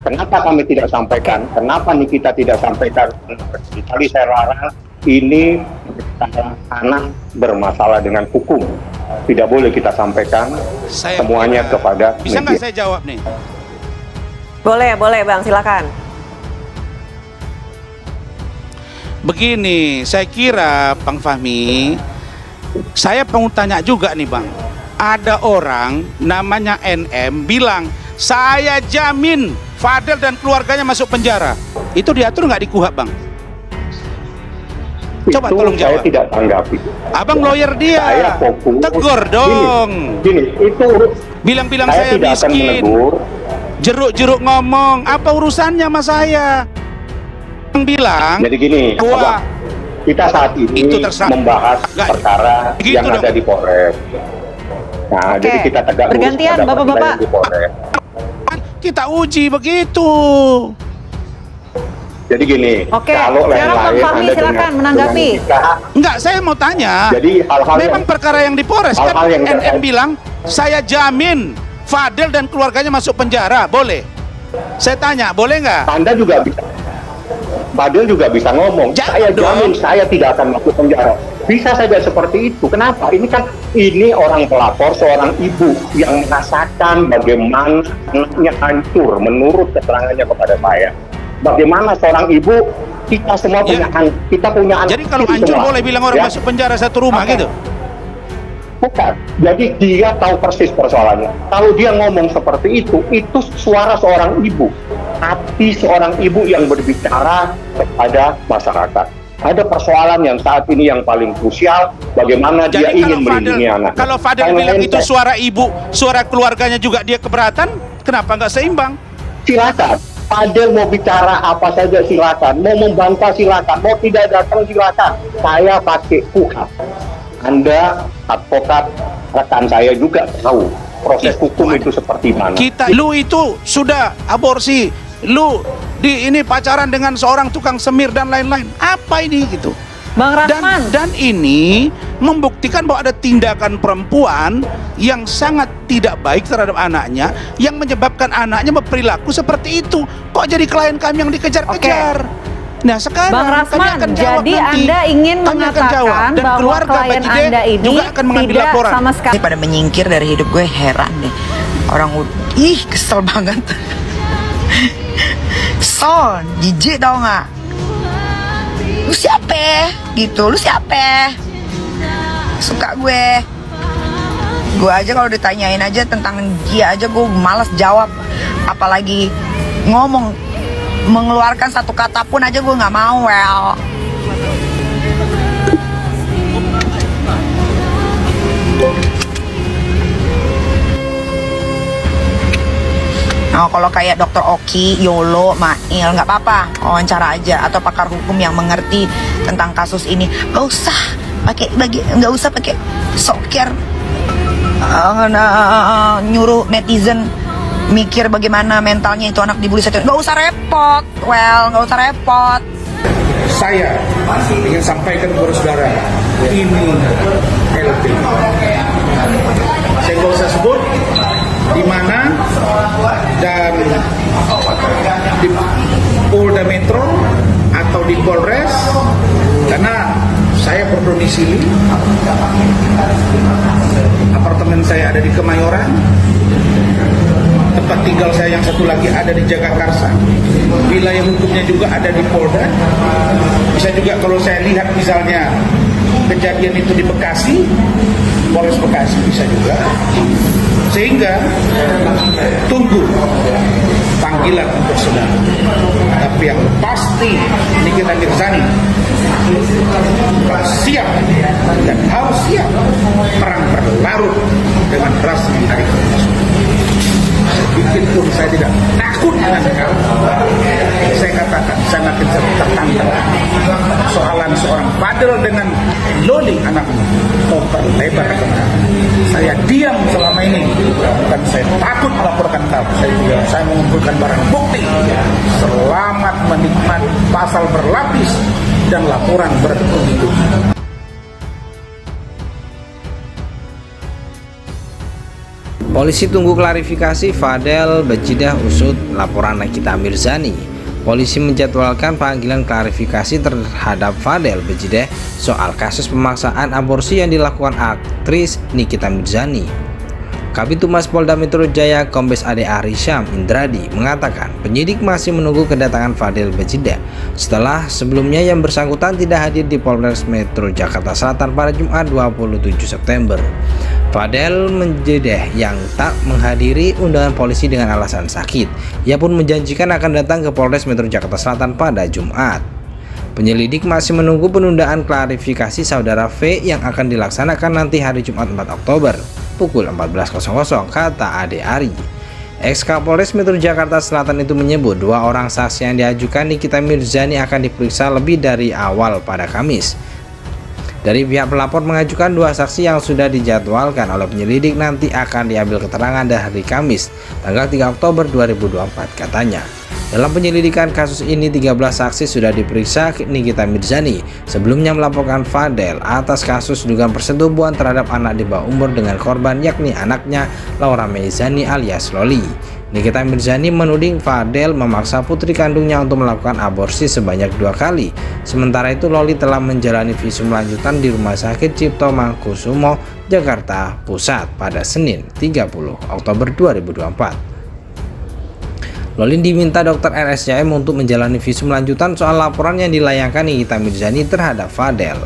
Kenapa kami tidak sampaikan? Kenapa Nikita tidak sampaikan? Tadi saya larang, ini anak bermasalah dengan hukum. Tidak boleh kita sampaikan semuanya kepada media. Bisa nggak saya jawab nih? Boleh Bang, silakan. Begini, saya kira Bang Fahmi, saya mau tanya juga nih Bang. Ada orang namanya NM bilang, saya jamin Fadel dan keluarganya masuk penjara. Itu diatur nggak di KUHP Bang? Coba tolong jawab. Saya tidak tanggapi. Abang lawyer dia. Saya fokus. Tegur dong. Gini, itu bilang-bilang saya miskin. Jeruk-jeruk ngomong, apa urusannya sama saya? Yang bilang. Jadi gini, wah, kita saat ini membahas perkara yang ada di Polres. Nah, jadi kita tegak bergantian Bapak-bapak. Kita uji begitu. Jadi gini, kalau lain-lain Anda silakan menanggapi. Enggak, saya mau tanya. Jadi hal-hal memang perkara yang di Polres kan NM bilang, saya jamin Fadel dan keluarganya masuk penjara, boleh? Saya tanya, boleh nggak? Anda juga bisa. Fadel juga bisa ngomong, saya jamin saya tidak akan masuk penjara. Bisa saja seperti itu. Kenapa? Ini orang pelapor, seorang ibu yang merasakan bagaimana anaknya hancur menurut keterangannya kepada saya. Bagaimana seorang ibu, kita semua punya anak, kita punya anak. Jadi kalau hancur boleh bilang orang masuk penjara satu rumah gitu? Bukan. Jadi dia tahu persis persoalannya. Kalau dia ngomong seperti itu suara seorang ibu, hati seorang ibu yang berbicara kepada masyarakat. Ada persoalan yang saat ini yang paling krusial, bagaimana dia ingin melindungi anak. Kalau Fadel bilang itu suara ibu, suara keluarganya juga dia keberatan, kenapa nggak seimbang? Silakan. Fadel mau bicara apa saja silakan, mau membantah silakan, mau tidak datang silakan. Saya pakai KUHP. Anda advokat, rekan saya juga tahu proses hukum itu seperti mana. Lu itu sudah aborsi, lu ini pacaran dengan seorang tukang semir dan lain-lain. Apa ini gitu? Bang Rasman. Dan ini membuktikan bahwa ada tindakan perempuan yang sangat tidak baik terhadap anaknya, yang menyebabkan anaknya berperilaku seperti itu. Kok jadi klien kami yang dikejar-kejar? Nah sekarang Bang Rasman, jadi nanti. Anda ingin mengatakan dan bahwa klien Anda ini juga akan mengambil tidak laporan. Sama sekali. Pada menyingkir dari hidup gue, heran deh. Orang kesel banget. Kesel, jijik tau nggak? Lu siapa? Gitu, lu siapa? Suka gue. Gue aja kalau ditanyain aja tentang dia aja gue malas jawab. Apalagi ngomong, mengeluarkan satu kata pun aja gue nggak mau. Nah, kalau kayak Dr. Oki, Yolo, Mail, nggak apa-apa, wawancara aja, atau pakar hukum yang mengerti tentang kasus ini. Nggak usah pakai sokir, nyuruh netizen mikir bagaimana mentalnya itu anak dibully. Nggak usah repot, nggak usah repot. Saya ingin sampaikan kepada saudara, ini LP. Saya nggak usah sebut di mana dan di Polda Metro atau di Polres, karena saya berdomisili, apartemen saya ada di Kemayoran, tempat tinggal saya yang satu lagi ada di Jagakarsa, wilayah hukumnya juga ada di Polda. Bisa juga kalau saya lihat misalnya kejadian itu di Bekasi, Polres Bekasi bisa juga. Sehingga tunggu panggilan untuk saudara. Tapi yang pasti Nikita Mirzani siap dan harus siap perang berlarut dengan ras yang ada. Sedikit pun saya tidak takut dengan kau. Saya katakan sangat tertantang. Soalan seorang Fadel dengan Loli anaknya mau terlebar kemana? Saya diam selama ini, bukan saya takut melaporkan kau. Saya mengumpulkan barang bukti. Selamat menikmati pasal berlapis dan laporan bertubi-tubi. Polisi tunggu klarifikasi Fadel Bajidah usut laporan Nikita Mirzani. Polisi menjadwalkan panggilan klarifikasi terhadap Fadel Bajidah soal kasus pemaksaan aborsi yang dilakukan aktris Nikita Mirzani. Kabid Humas Polda Metro Jaya Kombes Ade Arisham Indradi mengatakan penyidik masih menunggu kedatangan Fadel Bajidah setelah sebelumnya yang bersangkutan tidak hadir di Polres Metro Jakarta Selatan pada Jumat 27 September. Fadel Bajidah yang tak menghadiri undangan polisi dengan alasan sakit. Ia pun menjanjikan akan datang ke Polres Metro Jakarta Selatan pada Jumat. Penyelidik masih menunggu penundaan klarifikasi saudara V yang akan dilaksanakan nanti hari Jumat 4 Oktober pukul 14.00, kata Ade Ari. Ex-Kapolres Metro Jakarta Selatan itu menyebut 2 orang saksi yang diajukan Nikita Mirzani akan diperiksa lebih dari awal pada Kamis. Dari pihak pelapor mengajukan 2 saksi yang sudah dijadwalkan oleh penyelidik nanti akan diambil keterangan dari Kamis tanggal 3 Oktober 2024 katanya. Dalam penyelidikan kasus ini 13 saksi sudah diperiksa Nikita Mirzani sebelumnya melaporkan Fadel atas kasus dugaan persetubuhan terhadap anak di bawah umur dengan korban yakni anaknya Laura Meizani alias Loli. Nikita Mirzani menuding Fadel memaksa putri kandungnya untuk melakukan aborsi sebanyak 2 kali. Sementara itu Loli telah menjalani visum lanjutan di Rumah Sakit Cipto Mangkusumo, Jakarta Pusat pada Senin 30 Oktober 2024. Loli diminta dokter RSCM untuk menjalani visum lanjutan soal laporan yang dilayangkan Nikita Mirzani terhadap Fadel.